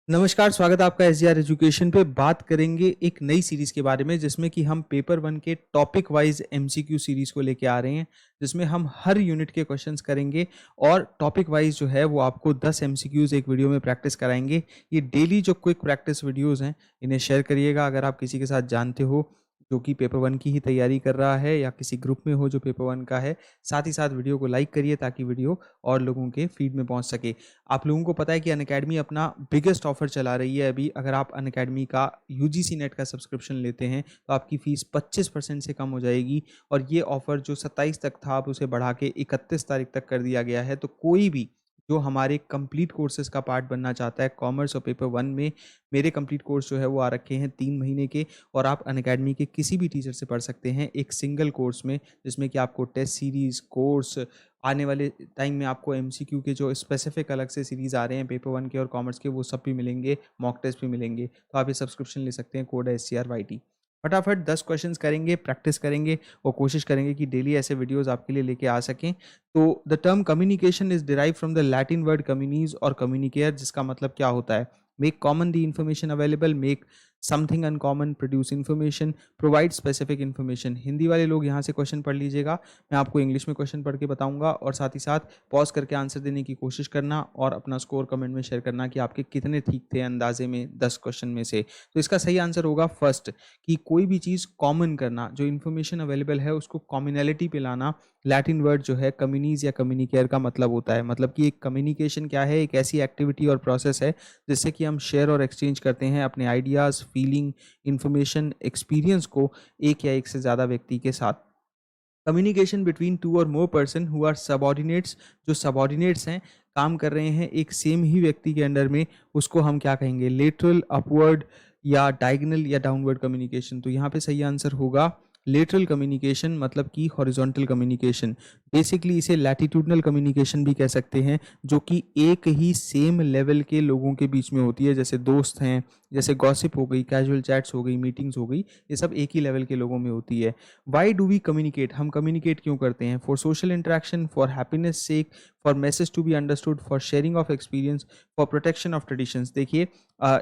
नमस्कार, स्वागत है आपका एसजीआर एजुकेशन पे। बात करेंगे एक नई सीरीज़ के बारे में जिसमें कि हम पेपर 1 के टॉपिक वाइज़ एमसीक्यू सीरीज़ को लेके आ रहे हैं, जिसमें हम हर यूनिट के क्वेश्चंस करेंगे और टॉपिक वाइज़ जो है वो आपको 10 एमसीक्यूज़ एक वीडियो में प्रैक्टिस कराएँगे। ये डेली जो क्विक प्रैक्टिस वीडियोज़ हैं, इन्हें शेयर करिएगा अगर आप किसी के साथ जानते हो जो कि पेपर 1 की ही तैयारी कर रहा है या किसी ग्रुप में हो जो पेपर 1 का है। साथ ही साथ वीडियो को लाइक करिए ताकि वीडियो और लोगों के फीड में पहुँच सके। आप लोगों को पता है कि अनअकैडमी अपना बिगेस्ट ऑफर चला रही है अभी। अगर आप अनअकैडमी का यूजीसी नेट का सब्सक्रिप्शन लेते हैं तो आपकी फ़ीस 25% से कम हो जाएगी और ये ऑफ़र जो 27 तक था अब उसे बढ़ा के 31 तारीख तक कर दिया गया है। तो कोई भी जो हमारे कंप्लीट कोर्सेज़ का पार्ट बनना चाहता है कॉमर्स और पेपर 1 में, मेरे कंप्लीट कोर्स जो है वो आ रखे हैं 3 महीने के और आप अनअकैडमी के किसी भी टीचर से पढ़ सकते हैं एक सिंगल कोर्स में, जिसमें कि आपको टेस्ट सीरीज़, कोर्स, आने वाले टाइम में आपको एमसीक्यू के जो स्पेसिफिक अलग से सीरीज़ आ रहे हैं पेपर 1 के और कॉमर्स के, वो सब भी मिलेंगे, मॉक टेस्ट भी मिलेंगे। तो आप ये सब्सक्रिप्शन ले सकते हैं, कोड है SCRYT। फटाफट 10 क्वेश्चंस करेंगे, प्रैक्टिस करेंगे और कोशिश करेंगे कि डेली ऐसे वीडियोस आपके लिए लेके आ सकें। तो the term communication is derive from the Latin word communis और कम्युनिकेयर, जिसका मतलब क्या होता है? Make common the information available, make something uncommon, produce information, provide specific information. Hindi वाले लोग यहाँ से क्वेश्चन पढ़ लीजिएगा, मैं आपको इंग्लिश में क्वेश्चन पढ़ के बताऊंगा और साथ ही साथ पॉज करके आंसर देने की कोशिश करना और अपना स्कोर कमेंट में शेयर करना कि आपके कितने ठीक थे अंदाजे में 10 क्वेश्चन में से। तो इसका सही आंसर होगा फर्स्ट, कि कोई भी चीज़ कॉमन करना, जो इन्फॉर्मेशन अवेलेबल है उसको कॉमनैलिटी पे लाना। लैटिन वर्ड जो है कम्युनीज या कम्युनिकेयर का मतलब होता है, मतलब कि एक कम्युनिकेशन क्या है, एक ऐसी एक्टिविटी और प्रोसेस है जिससे कि हम शेयर और एक्सचेंज करते हैं अपने आइडियाज़, फीलिंग, इंफॉर्मेशन, एक्सपीरियंस को एक या एक से ज़्यादा व्यक्ति के साथ। कम्युनिकेशन बिटवीन टू और more person who are subordinates, जो सबॉर्डिनेट्स हैं, काम कर रहे हैं एक सेम ही व्यक्ति के अंडर में, उसको हम क्या कहेंगे? लेटरल, अपवर्ड या डायगोनल या डाउनवर्ड कम्युनिकेशन। तो यहाँ पे सही आंसर होगा लेटरल कम्युनिकेशन, मतलब कि हॉरिजॉन्टल कम्युनिकेशन। बेसिकली इसे लैटिट्यूडनल कम्युनिकेशन भी कह सकते हैं, जो कि एक ही सेम लेवल के लोगों के बीच में होती है, जैसे दोस्त हैं, जैसे गॉसिप हो गई, कैजुअल चैट्स हो गई, मीटिंग्स हो गई, ये सब एक ही लेवल के लोगों में होती है। Why do we communicate? हम कम्युनिकेट क्यों करते हैं? For social interaction, for happiness sake, for message to be understood, for sharing of experience, for protection of traditions. देखिए,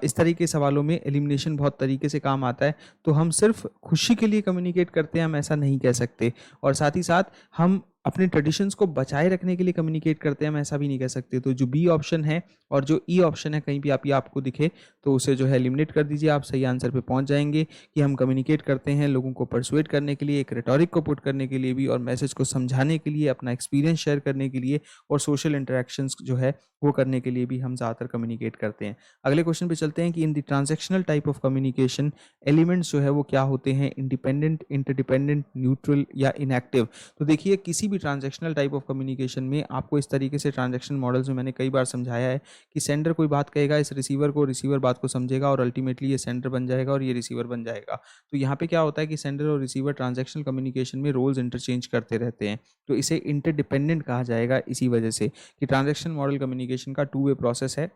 इस तरीके के सवालों में एलिमिनेशन बहुत तरीके से काम आता है। तो हम सिर्फ खुशी के लिए कम्युनिकेट करते हैं, हम ऐसा नहीं कह सकते। और साथ ही साथ हम अपने ट्रेडिशंस को बचाए रखने के लिए कम्युनिकेट करते हैं, हम ऐसा भी नहीं कह सकते। तो जो बी ऑप्शन है और जो ई ऑप्शन है, कहीं भी आप ये आपको दिखे तो उसे जो है एलिमिनेट कर दीजिए, आप सही आंसर पे पहुंच जाएंगे। कि हम कम्युनिकेट करते हैं लोगों को परसुएट करने के लिए, एक रेटोरिक को पुट करने के लिए भी, और मैसेज को समझाने के लिए, अपना एक्सपीरियंस शेयर करने के लिए, और सोशल इंटरेक्शंस जो है वो करने के लिए भी हम ज़्यादातर कम्युनिकेट करते हैं। अगले क्वेश्चन पे चलते हैं कि in the transactional type of communication elements जो है वो क्या होते हैं? इंडिपेंडेंट, इंटरडिपेंडेंट, न्यूट्रल या इनएक्टिव। तो देखिए, किसी भी ट्रांजैक्शनल टाइप ऑफ कम्युनिकेशन में आपको इस तरीके से ट्रांजैक्शन मॉडल्स में मैंने कई बार समझाया है कि सेंडर कोई बात कहेगा इस रिसीवर को, रिसीवर बात को समझेगा और अल्टीमेटली ये सेंडर बन जाएगा और ये रिसीवर बन जाएगा। तो यहाँ पे क्या होता है कि सेंडर और रिसीवर ट्रांजैक्शनल कम्युनिकेशन में रोल्स इंटरचेंज करते रहते हैं, तो इसे इंटरडिपेंडेंट कहा जाएगा इसी वजह से कि ट्रांजैक्शन मॉडल कम्युनिकेशन का टू वे प्रोसेस है।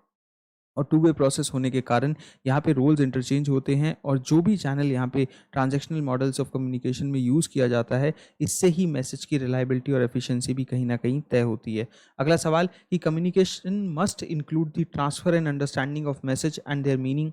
और टू वे प्रोसेस होने के कारण यहाँ पे रोल्स इंटरचेंज होते हैं और जो भी चैनल यहाँ पे ट्रांजैक्शनल मॉडल्स ऑफ कम्युनिकेशन में यूज़ किया जाता है, इससे ही मैसेज की रिलायबिलिटी और एफिशिएंसी भी कहीं ना कहीं तय होती है। अगला सवाल कि communication must include the transfer and understanding of message and there meaning.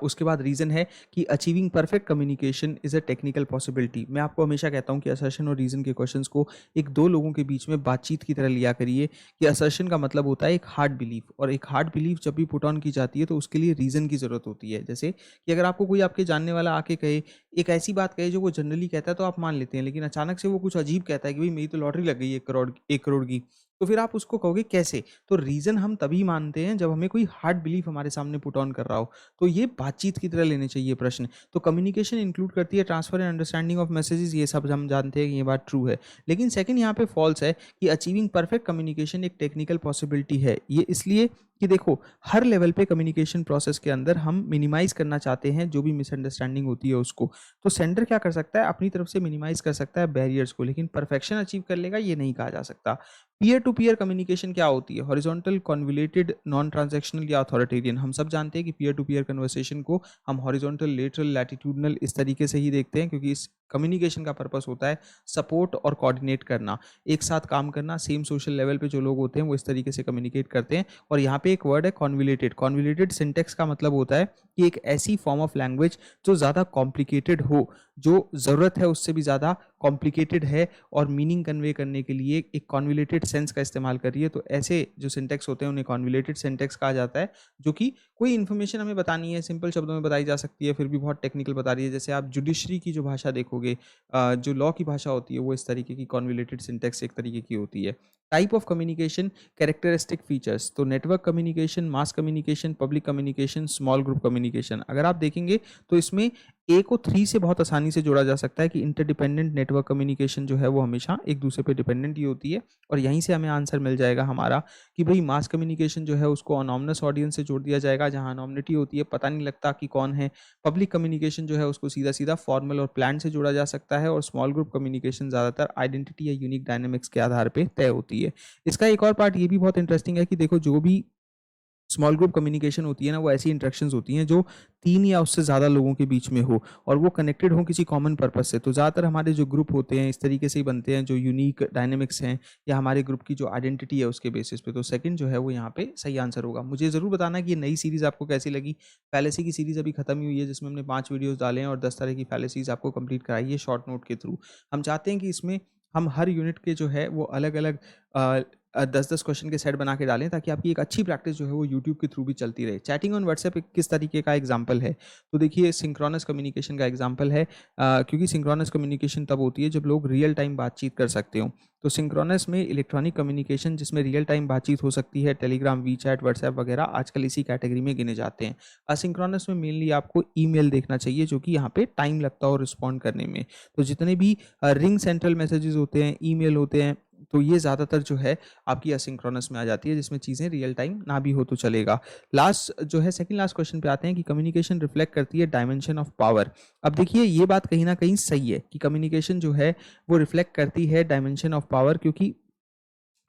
उसके बाद रीज़न है कि achieving perfect communication is a technical possibility. मैं आपको हमेशा कहता हूँ कि असर्शन और रीज़न के क्वेश्चंस को एक दो लोगों के बीच में बातचीत की तरह लिया करिए। कि असर्शन का मतलब होता है एक हार्ड बिलीफ, और एक हार्ड बिलीफ जब भी पुट ऑन की जाती है तो उसके लिए रीज़न की ज़रूरत होती है। जैसे कि अगर आपको कोई आपके जानने वाला आके कहे, एक ऐसी बात कहे जो वो जनरली कहता है तो आप मान लेते हैं, लेकिन अचानक से वो कुछ अजीब कहता है कि भाई मेरी तो लॉटरी लग गई 1 करोड़ की, तो फिर आप उसको कहोगे कैसे? तो रीज़न हम तभी मानते हैं जब हमें कोई हार्ड बिलीफ हमारे सामने पुट ऑन कर रहा हो। तो ये बातचीत की तरह लेने चाहिए प्रश्न। तो कम्युनिकेशन इंक्लूड करती है transfer and understanding of messages, ये सब हम जानते हैं कि ये बात ट्रू है। लेकिन सेकंड यहाँ पे फॉल्स है कि अचीविंग परफेक्ट कम्युनिकेशन एक टेक्निकल पॉसिबिलिटी है। ये इसलिए कि देखो, हर लेवल पे कम्युनिकेशन प्रोसेस के अंदर हम मिनिमाइज करना चाहते हैं जो भी मिसअंडरस्टैंडिंग होती है उसको। तो सेंडर क्या कर सकता है? अपनी तरफ से मिनिमाइज कर सकता है बैरियर्स को, लेकिन परफेक्शन अचीव कर लेगा ये नहीं कहा जा सकता। पीयर टू पीयर कम्युनिकेशन क्या होती है? हॉरिजॉन्टल, कॉन्वोल्यूटेड, नॉन ट्रांजैक्शनल या अथॉरिटेरियन। हम सब जानते हैं कि पीयर टू पीयर कन्वर्सेशन को हम हॉरिजॉन्टल, लेटरल, लैटिट्यूडनल इस तरीके से ही देखते हैं, क्योंकि इस कम्युनिकेशन का पर्पस होता है सपोर्ट और कोऑर्डिनेट करना, एक साथ काम करना, सेम सोशल लेवल पे जो लोग होते हैं वो इस तरीके से कम्युनिकेट करते हैं। और यहाँ पे एक वर्ड है कॉन्विलेटेड। कॉन्विलेटेड सिंटेक्स का मतलब होता है कि एक ऐसी फॉर्म ऑफ लैंग्वेज जो ज़्यादा कॉम्प्लिकेटेड हो, जो ज़रूरत है उससे भी ज़्यादा कॉम्प्लिकेटेड है और मीनिंग कन्वे करने के लिए एक कॉन्विलेटेड सेंस का इस्तेमाल कर रही है। तो ऐसे जो सिंटेक्स होते हैं उन्हें कॉन्विलेटेड सिंटेक्स कहा जाता है, जो कि कोई इन्फॉर्मेशन हमें बतानी है सिंपल शब्दों में बताई जा सकती है, फिर भी बहुत टेक्निकल बता रही है। जैसे आप जुडिशरी की जो भाषा देखोगे, जो लॉ की भाषा होती है वो इस तरीके की कॉन्विलेटेड सिंटेक्स एक तरीके की होती है। Type of communication, characteristic features, तो network communication, mass communication, public communication, small group communication. अगर आप देखेंगे तो इसमें ए को 3 से बहुत आसानी से जोड़ा जा सकता है कि इंटरडिपेंडेंट नेटवर्क कम्युनिकेशन जो है वो हमेशा एक दूसरे पे डिपेंडेंट ही होती है। और यहीं से हमें आंसर मिल जाएगा हमारा कि भाई मास कम्युनिकेशन जो है उसको अनोमनस ऑडियंस से जोड़ दिया जाएगा, जहां अनोमनिटी होती है, पता नहीं लगता कि कौन है। पब्लिक कम्युनिकेशन जो है उसको सीधा सीधा फॉर्मल और प्लान से जोड़ा जा सकता है। और स्मॉल ग्रुप कम्युनिकेशन ज़्यादातर आइडेंटिटी या यूनिक डायनेमिक्स के आधार पर तय होती है। इसका एक और पार्ट ये भी बहुत इंटरेस्टिंग है कि देखो, जो भी स्मॉल ग्रुप कम्युनिकेशन होती है ना, वो ऐसी इंटरेक्शंस होती हैं जो 3 या उससे ज़्यादा लोगों के बीच में हो और वो कनेक्टेड हों किसी कॉमन पर्पस से। तो ज़्यादातर हमारे जो ग्रुप होते हैं इस तरीके से ही बनते हैं, जो यूनिक डायनेमिक्स हैं या हमारे ग्रुप की जो आइडेंटिटी है उसके बेसिस पे। तो सेकंड जो है वो यहाँ पे सही आंसर होगा। मुझे ज़रूर बताना कि ये नई सीरीज़ आपको कैसी लगी। फैलेसी की सीरीज़ अभी खत्म ही हुई है, जिसमें हमने 5 वीडियोज़ डाले हैं और 10 तरह की फैलेसीज़ आपको कंप्लीट कराई है शॉर्ट नोट के थ्रू। हम चाहते हैं कि इसमें हम हर यूनिट के जो है वो अलग-अलग 10-10 क्वेश्चन के सेट बना के डालें, ताकि आपकी एक अच्छी प्रैक्टिस जो है वो यूट्यूब के थ्रू भी चलती रहे। चैटिंग ऑन व्हाट्सएप एक किस तरीके का एग्जाम्पल है, तो देखिए सिंक्रोनस कम्युनिकेशन का एग्जाम्पल है, क्योंकि सिंक्रोनस कम्युनिकेशन तब होती है जब लोग रियल टाइम बातचीत कर सकते हो। तो सिंक्रोनस में इलेक्ट्रॉनिक कम्युनिकेशन जिसमें रियल टाइम बातचीत हो सकती है, टेलीग्राम, वीचैट, व्हाट्सएप वगैरह आजकल इसी कैटेगरी में गिने जाते हैं। असिंक्रोनस में मेनली आपको ईमेल देखना चाहिए, जो कि यहाँ पे टाइम लगता है और रिस्पॉन्ड करने में। तो जितने भी रिंग सेंट्रल मैसेजेस होते हैं, ईमेल होते हैं, तो ये ज़्यादातर जो है आपकी असिंक्रोनस में आ जाती है, जिसमें चीज़ें रियल टाइम ना भी हो तो चलेगा। लास्ट जो है सेकंड लास्ट क्वेश्चन पे आते हैं कि कम्युनिकेशन रिफ्लेक्ट करती है डायमेंशन ऑफ पावर। अब देखिए ये बात कहीं ना कहीं सही है कि कम्युनिकेशन जो है वो रिफ्लेक्ट करती है डायमेंशन ऑफ पावर, क्योंकि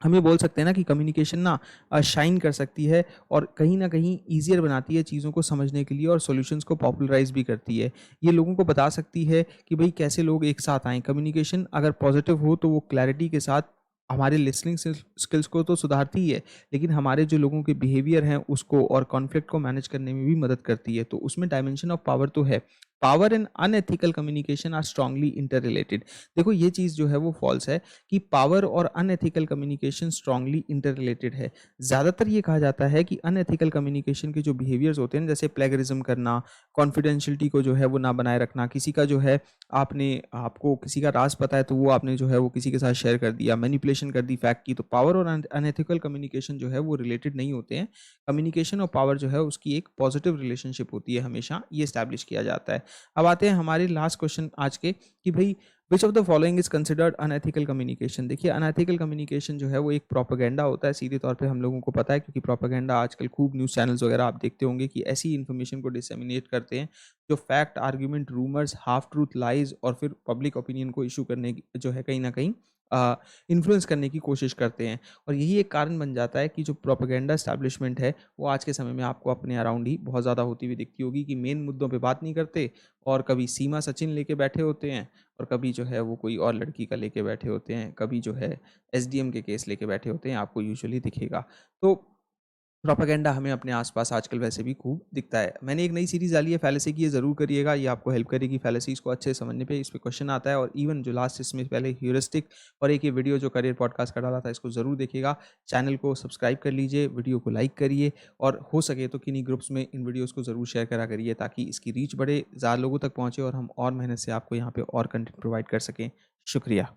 हम ये बोल सकते हैं ना कि कम्युनिकेशन ना शाइन कर सकती है और कहीं ना कहीं ईजियर बनाती है चीज़ों को समझने के लिए और सॉल्यूशंस को पॉपुलराइज भी करती है। ये लोगों को बता सकती है कि भाई कैसे लोग एक साथ आएँ। कम्युनिकेशन अगर पॉजिटिव हो तो वो क्लैरिटी के साथ हमारे लिसनिंग स्किल्स को तो सुधारती ही है, लेकिन हमारे जो लोगों के बिहेवियर हैं उसको और कॉन्फ्लिक्ट को मैनेज करने में भी मदद करती है। तो उसमें डायमेंशन ऑफ पावर तो है। Power and unethical communication are strongly inter related. देखो ये चीज़ जो है वो फॉल्स है कि पावर और unethical communication strongly inter related है। ज़्यादातर ये कहा जाता है कि अनएथिकल कम्युनिकेशन के जो बिहेवियर्स होते हैं, जैसे प्लेगरिज्म करना, कॉन्फिडेंशियलिटी को जो है वो ना बनाए रखना, किसी का जो है आपको किसी का राज पता है तो वो आपने जो है वो किसी के साथ शेयर कर दिया, मैनिपुलेशन कर दी फैक्ट की, तो पावर और अनएथिकल कम्युनिकेशन जो है वो रिलेटेड नहीं होते हैं। कम्युनिकेशन और पावर जो है उसकी एक पॉजिटिव रिलेशनशिप होती है, हमेशा ये स्टैब्लिश किया जाता है। अब आते हैं हमारे लास्ट क्वेश्चन आज के कि भाई which of the following is considered unethical communication. देखिए अनएथिकल कम्युनिकेशन जो है वो एक प्रोपेगेंडा होता है, सीधे तौर पे हम लोगों को पता है, क्योंकि प्रोपेगेंडा आजकल खूब न्यूज़ चैनल्स वगैरह आप देखते होंगे कि ऐसी इन्फॉर्मेशन को डिसेमिनेट करते हैं जो fact, argument, rumours, half truth, lies और फिर पब्लिक ओपिनियन को इशू करने की जो है कहीं ना कहीं इन्फ्लुएंस करने की कोशिश करते हैं। और यही एक कारण बन जाता है कि जो प्रोपेगेंडा एस्टैब्लिशमेंट है वो आज के समय में आपको अपने अराउंड ही बहुत ज़्यादा होती हुई दिखती होगी, कि मेन मुद्दों पे बात नहीं करते और कभी सीमा सचिन लेके बैठे होते हैं और कभी जो है वो कोई और लड़की का लेके बैठे होते हैं, कभी जो है एसडीएम के केस लेके बैठे होते हैं, आपको यूजुअली दिखेगा। तो प्रोपेगेंडा हमें अपने आसपास आजकल वैसे भी खूब दिखता है। मैंने एक नई सीरीज़ डाली है फैलेसी की, ये ज़रूर करिएगा, ये आपको हेल्प करेगी फैलेसीज़ को अच्छे से समझने पे। इस पे क्वेश्चन आता है और इवन जो लास्ट इसमें पहले ह्यूरिस्टिक और एक ये वीडियो जो करियर पॉडकास्ट का डाला था, इसको ज़रूर देखिएगा। चैनल को सब्सक्राइब कर लीजिए, वीडियो को लाइक करिए और हो सके तो किन्हीं ग्रुप्स में इन वीडियोज़ को ज़रूर शेयर करा करिए, ताकि इसकी रीच बढ़े, ज़्यादा लोगों तक पहुँचे और हम और मेहनत से आपको यहाँ पे और कंटेंट प्रोवाइड कर सकें। शुक्रिया।